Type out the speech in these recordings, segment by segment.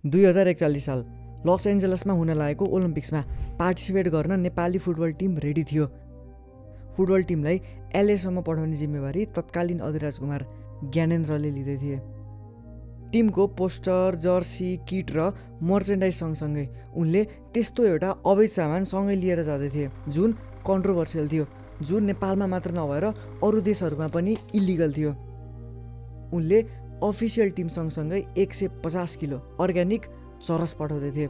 2041 साल लस एन्जलसमा हुन लागेको ओलम्पिक्समा पार्टिसिपेट गर्न नेपाली फुटबल टिम रेडी थियो। फुटबल टिमलाई एलएसम्म पठाउने जिम्मेवारी तत्कालीन अधिराज कुमार ज्ञानेन्द्रले लिँदै थिए। टिमको पोस्टर, जर्सी, किट र मर्चेन्डाइज सँगसँगै उनले त्यस्तो एउटा अवैध सामान सँगै लिएर जाँदै थिए जुन कन्ट्रोभर्सियल थियो, जुन नेपालमा मात्र नभएर अरू देशहरूमा पनि इलिगल थियो। उनले अफिसियल टिम सँगसँगै 150 किलो अर्ग्यानिक चरस पठाउँदै थिए।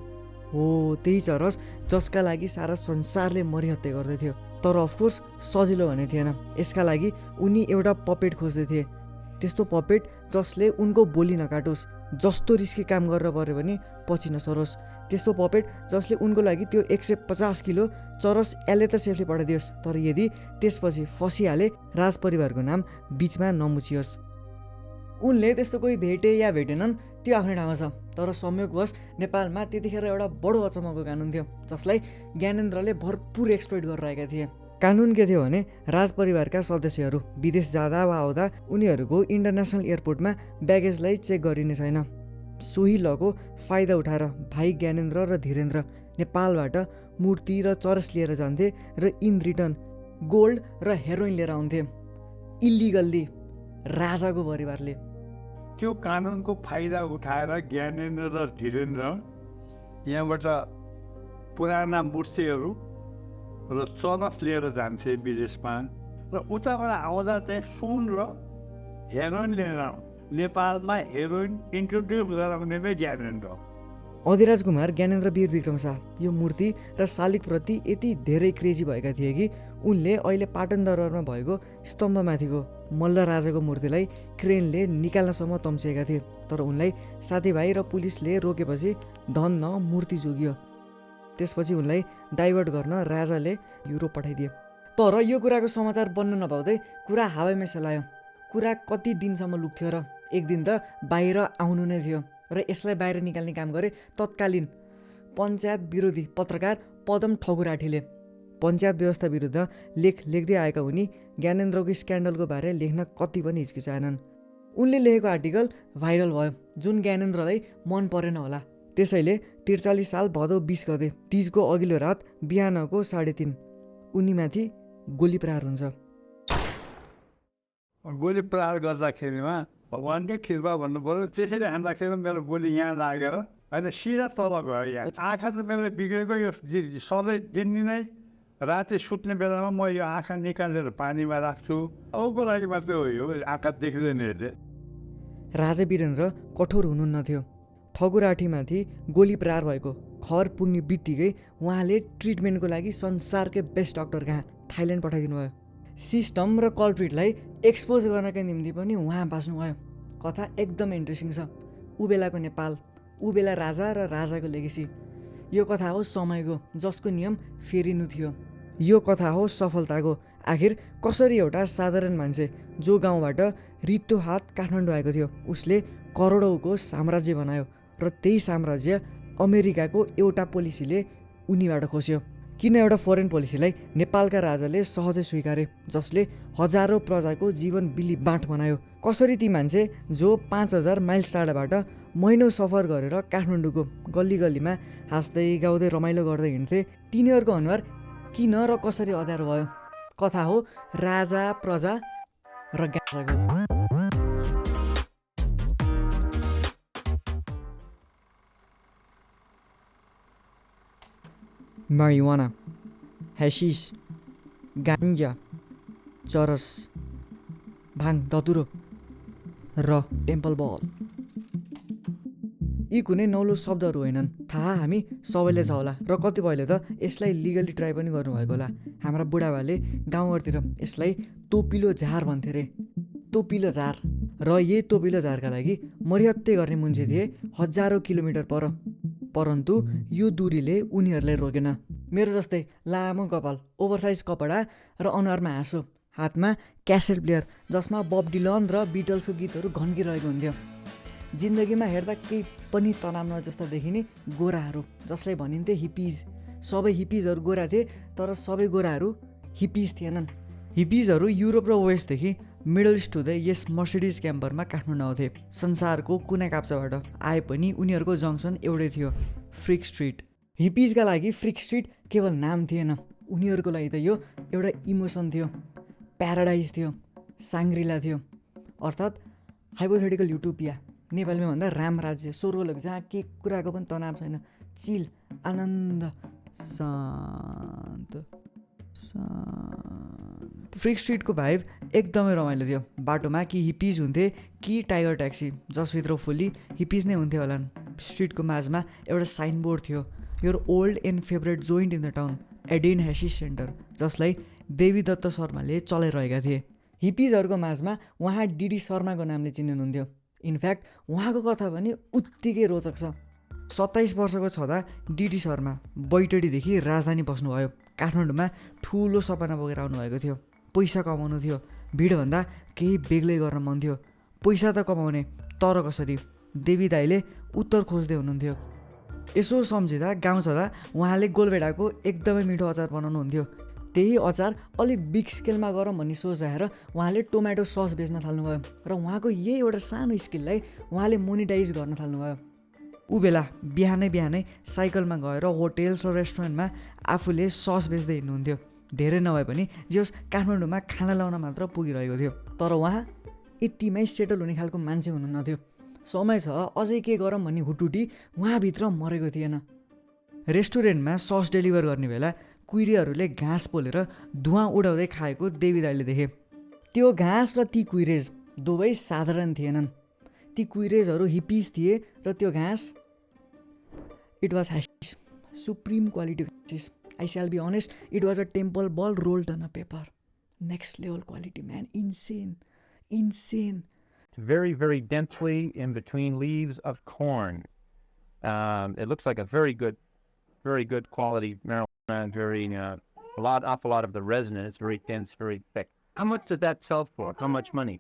हो, त्यही चरस जसका लागि सारा संसारले मरिहत्या गर्दै थियो। तर अफकोर्स सजिलो भने थिएन। यसका लागि उनी एउटा पपेट खोज्दै थिए, त्यस्तो पपेट जसले उनको बोली नकाटोस्, जस्तो रिस्की काम गरेर पऱ्यो भने पछि नसरोस्, त्यस्तो पपेट जसले उनको लागि त्यो 150 किलो चरस यसले त सेफली पठाइदियोस्, तर यदि त्यसपछि फसिहाले राज परिवारको नाम बिचमा नमुचियोस्। उनले त्यस्तो कोही भेटे या भेटेनन् त्यो आफ्नै ठाउँमा छ, तर संयोगवश नेपालमा त्यतिखेर एउटा बडो अचम्मको कानुन थियो जसलाई ज्ञानेन्द्रले भरपुर एक्सप्लोइट गरिरहेका थिए। कानुन के थियो भने राज परिवारका सदस्यहरू विदेश जाँदा वा आउँदा उनीहरूको इन्टरनेसनल एयरपोर्टमा ब्यागेजलाई चेक गरिने छैन। सोही लको फाइदा उठाएर भाइ ज्ञानेन्द्र र धीरेन्द्र नेपालबाट मूर्ति र चरस लिएर जान्थे र इन रिटर्न गोल्ड र हेरोइन लिएर आउँथे इलिगल्ली राजाको परिवारले। त्यो कानुनको फाइदा उठाएर ज्ञानेन्द्र र धीरेन्द्र यहाँबाट पुराना मूर्तिहरू र चरस लिएर जान्थे विदेशमा, र उताबाट आउँदा चाहिँ सुन र हेरोइन लिएर नेपालमा हेरोइन इन्ट्रोड्युस गराउने नै ज्ञानेन्द्र। अधिराज कुमार ज्ञानेन्द्र वीर विक्रम शाह यो मूर्ति र शालिगप्रति यति धेरै क्रेजी भएका थिए कि उनले अहिले पाटन दरबारमा भएको स्तम्भमाथिको मल्ल राजाको मूर्तिलाई क्रेनले निकाल्नसम्म तम्सिएका थिए। तर उनलाई साथीभाइ र पुलिसले रोकेपछि धन्न मूर्ति जोगियो। त्यसपछि उनलाई डाइभर्ट गर्न राजाले युरोप पठाइदिए। तर यो कुराको समाचार बन्न नपाउँदै कुरा हावामै सेलायो। कुरा कति दिनसम्म लुक्थ्यो र एक दिन त बाहिर आउनु नै थियो र यसलाई बाहिर निकाल्ने काम गरे तत्कालीन पञ्चायत विरोधी पत्रकार पदम ठकुराठीले। पञ्चायत व्यवस्था विरुद्ध लेख लेख्दै आएका उनी ज्ञानेन्द्रको स्क्यान्डलको बारे लेख्न कति पनि हिचकिचाएनन्। उनले लेखेको आर्टिकल भाइरल भयो जुन ज्ञानेन्द्रलाई मन परेन होला। त्यसैले 43 साल भदौ 20 गते तीजको अघिल्लो रात बिहानको 3:30 उनीमाथि गोली प्रहार हुन्छ। गोली प्रहार गर्दाखेरिमा भगवान्कै कृपा भन्नु पर्यो, त्यसरी हान्दाखेरि मेरो गोली यहाँ लागेर होइन सिधा तल गयो। यहाँ आँखा त मेरो बिग्रेको, यो सधैँ दिनदिनै राति सुत्ने बेलामा म यो आँखा निकालेर पानीमा राख्छु, औको लागि मात्रै हो, यो आँखा देख्दैन हेर्दै। राजा वीरेन्द्र कठोर हुनुहुन्न थियो। ठकुराठीमाथि गोली प्रहार भएको खबर पुग्ने बित्तिकै उहाँले ट्रिटमेन्टको लागि संसारकै बेस्ट डक्टर कहाँ थाइल्यान्ड पठाइदिनु भयो। सिस्टम र कल्प्रिटलाई एक्सपोज गर्नका निम्ति पनि उहाँ बाँच्नुभयो। कथा एकदम इन्ट्रेस्टिङ छ। ऊ बेलाको नेपाल, ऊ बेला राजा र राजाको लेगेसी। यो कथा हो समयको जसको नियम फेरिनु थियो। यो कथा हो सफलताको। आखिर कसरी एउटा साधारण मान्छे जो गाउँबाट रित्तो हात काठमाडौँ आएको थियो उसले करोडौँको साम्राज्य बनायो र त्यही साम्राज्य अमेरिकाको एउटा पोलिसीले उनीबाट खोस्यो। किन एउटा फरेन पोलिसीलाई नेपालका राजाले सहजै स्वीकारे जसले हजारौँ प्रजाको जीवन बिली बाँट बनायो। कसरी ती मान्छे जो 5000 माइल्स टाढाबाट महिनौ सफर गरेर काठमाडौँको गल्ली गल्लीमा हाँस्दै गाउँदै रमाइलो गर्दै हिँड्थे, तिनीहरूको अनुहार किन र कसरी अँध्यारो भयो। कथा हो राजा, प्रजा र गाजाको। marijuana, hashish, गान्जा, चरस, भाङ, धतुरो र टेम्पल बल। यी कुनै नौलो शब्दहरू होइनन्, थाहा हामी सबैले छ होला र कतिपयले त यसलाई लिगली ट्राई पनि गर्नुभएको होला। हाम्रा बुढाबाले गाउँघरतिर यसलाई तोपिलो झार भन्थे रे, तोपिलो झार। र यही तोपिलो झारका लागि मरिहत्ते गर्ने मान्छे थिए हजारौँ किलोमिटर पर। परन्तु यो दूरीले उनीहरूलाई रोकेन। मेरो जस्तै लामो कपाल, ओभरसाइज कपडा र अनुहारमा हाँसो, हातमा क्यासेट प्लेयर जसमा बब डिलन र बिटल्सको गीतहरू घन्किरहेको हुन्थ्यो। जिन्दगीमा हेर्दा केही पनि तनाव नजस्ता देखिने गोराहरू जसलाई भनिन्थे हिपिज। सबै हिपिजहरू गोरा थिए तर सबै गोराहरू हिपिज थिएनन्। हिपिजहरू युरोप र वेस्टदेखि मिडल इस्ट हुँदै यस मर्सिडिज क्याम्परमा काठमाडौँ आउँथे। संसारको कुना काप्चाबाट आए पनि उनीहरूको जङ्सन एउटै थियो, फ्रिक स्ट्रिट। हिपिजका लागि फ्रिक स्ट्रिट केवल नाम थिएन, उनीहरूको लागि त यो एउटा इमोसन थियो, प्याराडाइज थियो, साङ्ग्रिला थियो, अर्थात् हाइपोथेटिकल युटोपिया। नेपालीमा भन्दा राम राज्य, स्वर्गलोक, जहाँ के कुराको पनि तनाव छैन, चिल, आनन्द, शान्त। फ्रिक स्ट्रिटको भाइब एकदमै रमाइलो थियो। बाटोमा कि हिपिज हुन्थे कि टाइगर ट्याक्सी, जसभित्र फुल्ली हिपिज नै हुन्थे होलान्। स्ट्रिटको माझमा एउटा साइनबोर्ड थियो, your old and favourite joint in the town, Eden hashish centre, जसलाई देवी दत्त शर्माले चलाइरहेका थिए। हिपिजहरूको माझमा उहाँ डिडी शर्माको नामले चिनिनुहुन्थ्यो। इनफ्याक्ट उहाँको कथा पनि उत्तिकै रोचक छ। 27 वर्षको छँदा डिडी शर्मा बैतडीदेखि राजधानी बस्नुभयो। काठमाडौँमा ठुलो सपना बोकेर आउनुभएको थियो, पैसा कमाउनु थियो, भिडभन्दा केही बेग्लै गर्न मन थियो। पैसा त कमाउने, तर कसरी? देवी दाईले उत्तर खोज्दै हुनुहुन्थ्यो। यसो सम्झिँदा गाउँ छँदा उहाँले गोलभेडाको एकदमै मिठो अचार बनाउनुहुन्थ्यो। त्यही अचार अलिक बिग स्केलमा गरौँ भन्ने सोच राखेर उहाँले टोमेटो सस बेच्न थाल्नुभयो र उहाँको यही एउटा सानो स्किललाई उहाँले मोनिटाइज गर्न थाल्नुभयो। ऊ बेला बिहानै साइकलमा गएर होटेल्स र रेस्टुरेन्टमा आफूले सस बेच्दै हिँड्नुहुन्थ्यो। धेरै नभए पनि जे होस् काठमाडौँमा खाना ल्याउन मात्र पुगिरहेको थियो। तर उहाँ यतिमै सेटल हुने खालको मान्छे हुनुहुन्थ्यो। समय छ अझै के गरौँ भन्ने हुटुटी उहाँभित्र मरेको थिएन। रेस्टुरेन्टमा सस डेलिभर गर्ने बेला कुइरेहरूले घाँस पोलेर धुवाँ उडाउँदै खाएको देवी दाईले देखे। त्यो घाँस र ती कुइरेज दुवै साधारण थिएनन्। ती कुइरेजहरू हिपिज थिए र त्यो घाँस it was hashish, supreme quality hashish. I shall be honest, it was a temple ball rolled on a paper. Next level quality man, insane. Very, very densely in between leaves of corn. It looks like a very good quality marijuana. Very awful lot of the resin. It's very dense, very thick. How much did that sell for? How much money?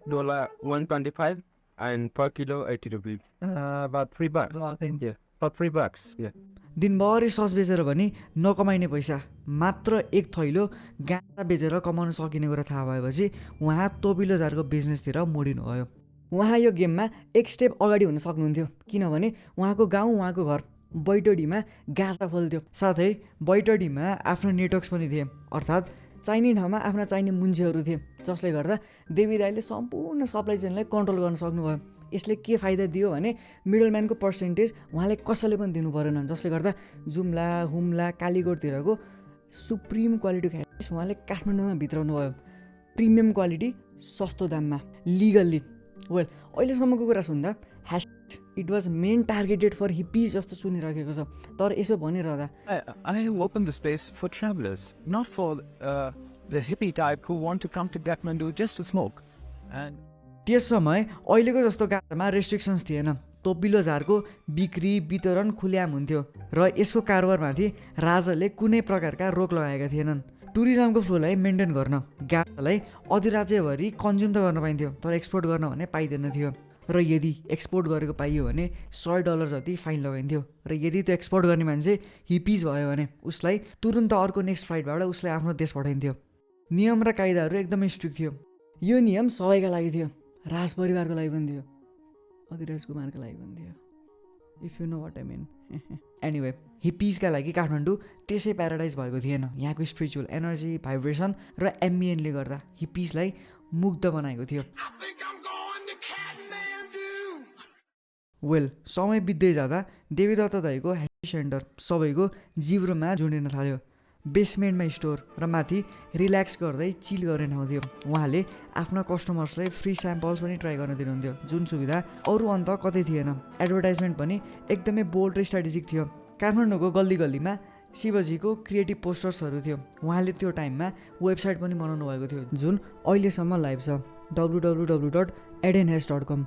$125 and per kilo 80 rupees. About $3. Yeah. About $3. Yeah. दिनभरि sauce बेचेर पनि नकमाइने पैसा मात्र एक थैलो गाँजा बेचेर कमाउन सकिने कुरा थाहा भएपछि उहाँ तोपिलो जारको बिजनेसतिर मोडिनुभयो। उहाँ यो गेममा एक स्टेप अगाडि हुन सक्नुहुन्थ्यो, किनभने उहाँको गाउँ, उहाँको घर बैतडीमा गाँजा फल्थ्यो। साथै बैतडीमा आफ्नो नेटवर्क्स पनि थिए, अर्थात् चाहिने ठाउँमा आफ्ना चाहिने मुन्छेहरू थिए, जसले गर्दा देवी दाईले सम्पूर्ण सप्लाई चेनलाई कन्ट्रोल गर्न सक्नुभयो। यसले के फाइदा दियो भने मिडलम्यानको पर्सेन्टेज उहाँले कसैले पनि दिनु परेन, जसले गर्दा जुम्ला, हुम्ला, कालीकोटतिरको सुप्रिम क्वालिटी ह्यासिस उहाँले काठमाडौँमा भित्राउनु भयो। प्रिमियम क्वालिटी, सस्तो दाममा, लिगल्ली। वेल, अहिलेसम्मको कुरा सुन्दा hashish it was main targeted for hippies जस्तो सुनिरहेको छ। तर यसो भनिरहँदा I have opened the space for travelers, not for the hippie type who want to come to Kathmandu just to smoke. And त्यस समय अहिलेको जस्तो गाँजामा रेस्ट्रिक्सन्स थिएन। तोपिलो झारको बिक्री वितरण खुल्याम हुन्थ्यो र यसको कारोबारमाथि राजाले कुनै प्रकारका रोक लगाएका थिएनन्। टुरिज्मको फ्लोलाई मेन्टेन गर्न गाँजालाई अधिराज्यभरि कन्ज्युम त गर्न पाइन्थ्यो, तर एक्सपोर्ट गर्न भने पाइँदैन थियो। र यदि एक्सपोर्ट गरेको पाइयो भने $100 जति फाइन लगाइन्थ्यो। र यदि त्यो एक्सपोर्ट गर्ने मान्छे हिपिज भयो भने उसलाई तुरुन्त अर्को नेक्स्ट फ्लाइटबाट उसलाई आफ्नो देश पठाइन्थ्यो। नियम र कायदाहरू एकदमै स्ट्रिक्ट थियो। यो नियम सबैका लागि थियो, राज परिवारको लागि पनि थियो, अधिराज कुमारको लागि पनि थियो, if you know what I mean. Anyway, हिपिजका लागि काठमाडौँ त्यसै प्याराडाइज भएको थिएन। यहाँको स्पिरिचुअल एनर्जी, भाइब्रेसन र एम्बियनले गर्दा हिपिजलाई मुग्ध बनाएको थियो। वेल, समय बित्दै जाँदा देवी दत्त दाईको ह्याप्पी सेन्टर सबैको जिब्रोमा जोडिन थाल्यो। बेसमेन्टमा स्टोर र माथि रिल्याक्स गर्दै चिल गर्ने ठाउँ थियो। उहाँले आफ्ना कस्टमर्सलाई फ्री स्याम्पल्स पनि ट्राई गर्न दिनुहुन्थ्यो, जुन सुविधा अरू अन्त कतै थिएन। एडभर्टाइजमेन्ट पनि एकदमै बोल्ड र स्ट्राटेजिक थियो। काठमाडौँको गल्ली गल्लीमा शिवजीको क्रिएटिभ पोस्टर्सहरू थियो। उहाँले त्यो टाइममा वेबसाइट पनि बनाउनु भएको थियो, जुन अहिलेसम्म लाइभ छ, www.edenhes.com।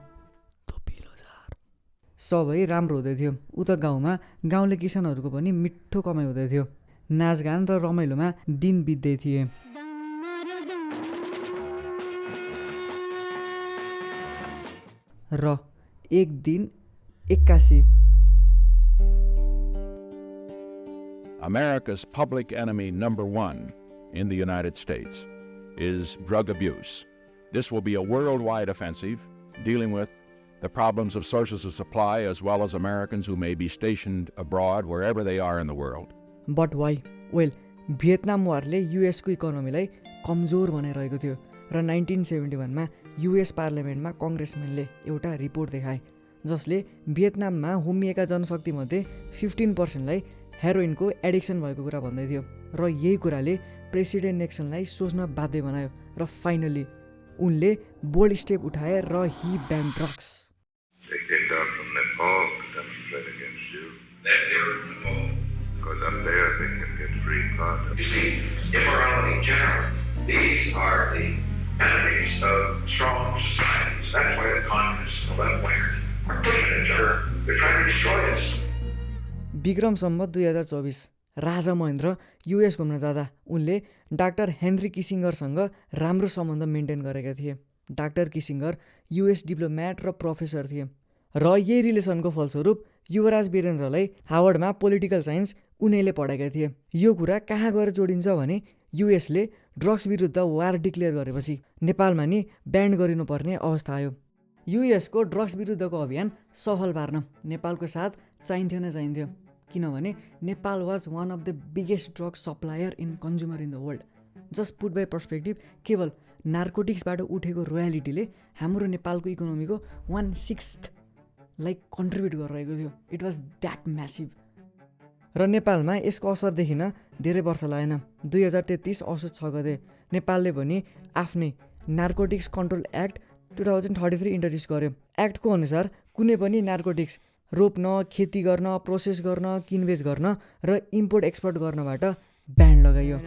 सबै राम्रो हुँदै थियो। उता गाउँमा गाउँले किसानहरूको पनि मिठो कमाइ हुँदै थियो। नाचगान र रमाइलोमा दिन बित्दै थिए। र एक दिन 81 America's public enemy number one in the United States is drug abuse. This will be a worldwide offensive, dealing with the problems of sources of supply as well as Americans who may be stationed abroad wherever they are in the world. But why? Well, Vietnam वारले युएसको इकोनोमीलाई कमजोर बनाइरहेको थियो र 1971मा US पार्लियामेन्टमा कङ्ग्रेसम्यानले एउटा report देखाए जसले भियतनाममा होमिएका जनशक्तिमध्ये 15%लाई हेरोइनको addiction भएको कुरा भन्दै थियो र यही कुराले प्रेसिडेन्ट निक्सनलाई सोच्न बाध्य बनायो र फाइनली उनले बोल्ड स्टेप उठाए र ही ब्यान drugs. They came down from Nepal to demonstrate against you. Because up there they can get free condoms. You see, immorality in general, these are the enemies of strong societies. That's why the communists and the left-wingers are pushing each other. They're trying to destroy us. Vikram Samvat 2024 Raja Mahendra US घुम्न जाँदा उनले doctor Henry किसिङ्गरसँग राम्रो सम्बन्ध maintain गरेका थिए. Doctor किसिङ्गर US Diplomat र professor थिए र यही रिलेसनको फलस्वरूप युवराज वीरेन्द्रलाई हावर्डमा पोलिटिकल साइन्स उनैले पढाएका थिए. यो कुरा कहाँ गएर जोडिन्छ भने युएसले ड्रग्स विरुद्ध वार डिक्लेयर गरेपछि नेपालमा नि ब्यान्ड गरिनुपर्ने अवस्था आयो. युएसको ड्रग्स विरुद्धको अभियान सफल पार्न नेपालको साथ चाहिन्थ्यो किनभने Nepal was one of the biggest drug supplier in consumer in the world. Just put by perspective, केवल नार्कोटिक्सबाट उठेको रोयल्टीले हाम्रो नेपालको इकोनोमीको 1/6 लाई कन्ट्रिब्युट गरिरहेको थियो. It was that massive. र नेपालमा यसको असर देखिन धेरै वर्ष लागेन. 2033 असोज 6 गते नेपालले पनि आफ्नै नार्कोटिक्स कन्ट्रोल एक्ट 2033 इन्ट्रोड्युस गर्यो. एक्टको अनुसार कुनै पनि नार्कोटिक्स रोप्न, खेती गर्न, प्रोसेस गर्न, किनबेच गर्न र इम्पोर्ट एक्सपोर्ट गर्नबाट ब्यान लगाइयो.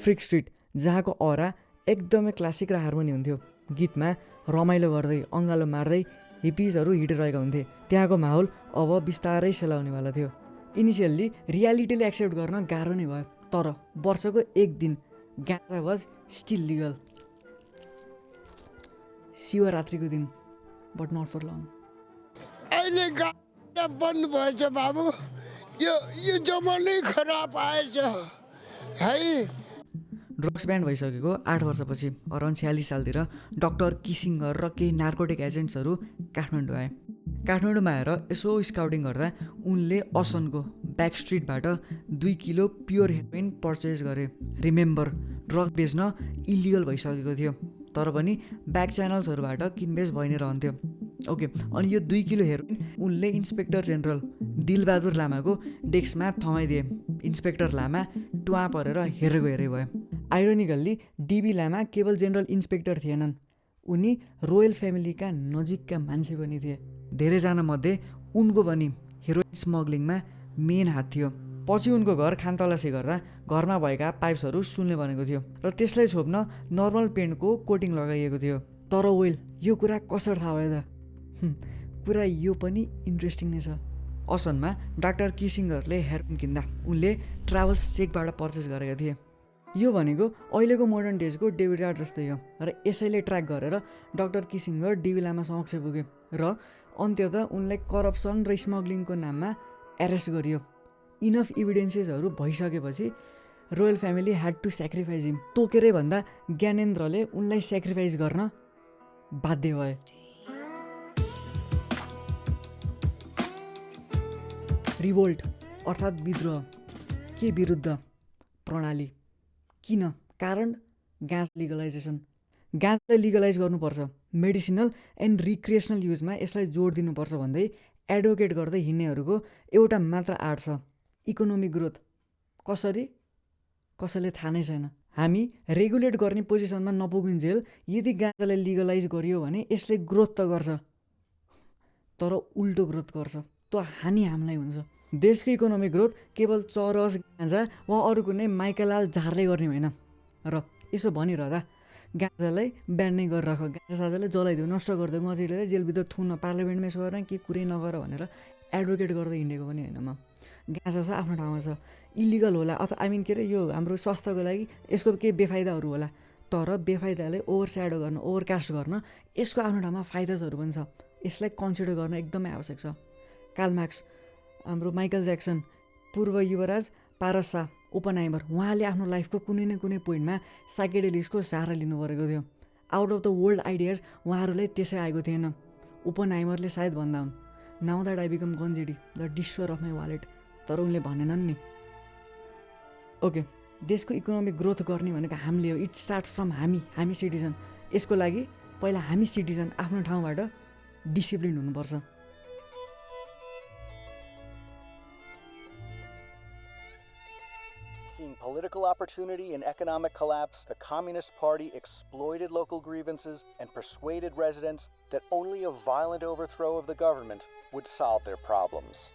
फ्रिक स्ट्रिट, जहाँको अरा एकदमै क्लासिक र हार्मोनी हुन्थ्यो. गीतमा रमाइलो गर्दै अङ्गालो मार्दै हिपिजहरू हिँडिरहेका हुन्थे. त्यहाँको माहौल अब बिस्तारै सेलाउनेवाला थियो. इनिसियल्ली रियालिटीले एक्सेप्ट गर्न गाह्रो नै भयो, तर वर्षको एक दिन गाँजा वाज स्टिल लिगल. शिवरात्रिको दिन, बट नट फर लङ. अहिले गाँजा बन्द भएछ बाबु, यो जमानै खराब आएछ है. ड्रग्स ब्यान्ड भइसकेको 8 वर्षपछि अराउन्ड 46 सालतिर डाक्टर किसिङ्गर र केही नार्कोटिक एजेन्ट्सहरू काठमाडौँ आए. काठमाडौँमा आएर यसो स्काउटिङ गर्दा उनले असनको ब्याक स्ट्रिटबाट 2 किलो प्योर हेरोइन पर्चेज गरे. रिमेम्बर, ड्रग बेच्न इलिगल भइसकेको थियो, तर पनि ब्याक च्यानल्सहरूबाट किनबेच भइ नै रहन्थ्यो. ओके, अनि यो 2 किलो हेरोइन उनले इन्सपेक्टर जेनरल दिलबहादुर लामाको डेस्कमा थमाइदिए. इन्सपेक्टर लामा टुवा परेर हेरेको हेरे भयो. आइरोनिकल्ली डिबी लामा केवल जेनरल इन्सपेक्टर थिएनन्, उनी रोयल फ्यामिलीका नजिकका मान्छे पनि थिए. धेरैजना मध्ये उनको पनि हेरोइन स्मग्लिङमा मेन हात थियो. पछि उनको घर खानतलासी गर्दा घरमा भएका पाइप्सहरू सुन्ने बनेको थियो र त्यसलाई छोप्न नर्मल पेन्टको कोटिङ लगाइएको थियो. तर वेल, यो कुरा कसरी थाहा भयो त? कुरा यो पनि इन्ट्रेस्टिङ नै छ. असनमा डाक्टर किसिङ्गरले हेरोइन किन्दा उनले ट्राभल्स चेकबाट पर्चेस गरेका थिए. यो भनेको अहिलेको मोडर्न डेजको डेबिट कार्ड जस्तै हो र यसैले ट्र्याक गरेर डाक्टर किसिङ्गर डिबी लामा समक्ष पुग्यो र अन्त्यतः उनलाई करप्सन र स्मग्लिङको नाममा एरेस्ट गरियो. इनफ इभिडेन्सेसहरू भइसकेपछि royal family had to sacrifice him. तोकेरै भन्दा ज्ञानेन्द्रले उनलाई सेक्रिफाइस गर्न बाध्य भए. रिभोल्ट अर्थात् विद्रोह. के विरुद्ध? प्रणाली. किन? कारण गाँजा लिगलाइजेसन. गाँजालाई लिगलाइज गर्नुपर्छ, मेडिसिनल एन्ड रिक्रिएसनल युजमा यसलाई जोड दिनुपर्छ भन्दै एडभोकेट गर्दै हिँड्नेहरूको एउटा मात्र आड छ, इकोनोमिक ग्रोथ. कसरी? कसैले थाहा नै छैन. हामी रेगुलेट गर्ने पोजिसनमा नपुगिन्जेल यदि गाँजालाई लिगलाइज गरियो भने यसले ग्रोथ त गर्छ, तर उल्टो ग्रोथ गर्छ. त्यो हानि हामीलाई हुन्छ. देशको इकोनोमिक ग्रोथ केवल चरस, गाँजा वा अरू कुनै माइकेलाल झारले गर्ने होइन. र यसो भनिरहँदा गाँजालाई ब्यान नै गरेर राख, गाँजा साजालाई जलाइदेऊ, नष्ट गरिदेऊ, मजिलेर जेलभित्र थुन्न, पार्लियामेन्टमा यसो गरेर के कुरै नगर भनेर एडभोकेट गर्दै हिँडेको पनि होइन म. गाँजा छ आफ्नो ठाउँमा छ, इलिगल होला अथवा के अरे यो हाम्रो स्वास्थ्यको लागि यसको केही बेफाइदाहरू होला, तर बेफाइदालाई ओभरस्याडो गर्न, ओभरकास्ट गर्न यसको आफ्नो ठाउँमा फाइदाहरू पनि छ. यसलाई कन्सिडर गर्न एकदमै आवश्यक छ. कार्ल मार्क्स, हाम्रो माइकल ज्याक्सन, पूर्व युवराज पारस शाह, ओपनहाइमर उहाँले आफ्नो लाइफको कुनै न कुनै पोइन्टमा साइकेडेलिक्सको सहारा लिनु परेको थियो। Out of the world ideas उहाँहरूलाई त्यसै आएको थिएन। ओपनहाइमरले सायद भन्दा हुन्, नाउ द्याट आई बिकम कन्जेडी the destroyer of my wallet, तर उनले भनेनन् नि। ओके, देशको इकोनोमिक ग्रोथ गर्ने भनेको हामीले हो। इट स्टार्ट्स फ्रम हामी सिटिजन। यसको लागि पहिला हामी सिटिजन आफ्नो ठाउँबाट डिसिप्लिन हुनुपर्छ। Seeing political opportunity in economic collapse, the Communist Party exploited local grievances and persuaded residents that only a violent overthrow of the government would solve their problems.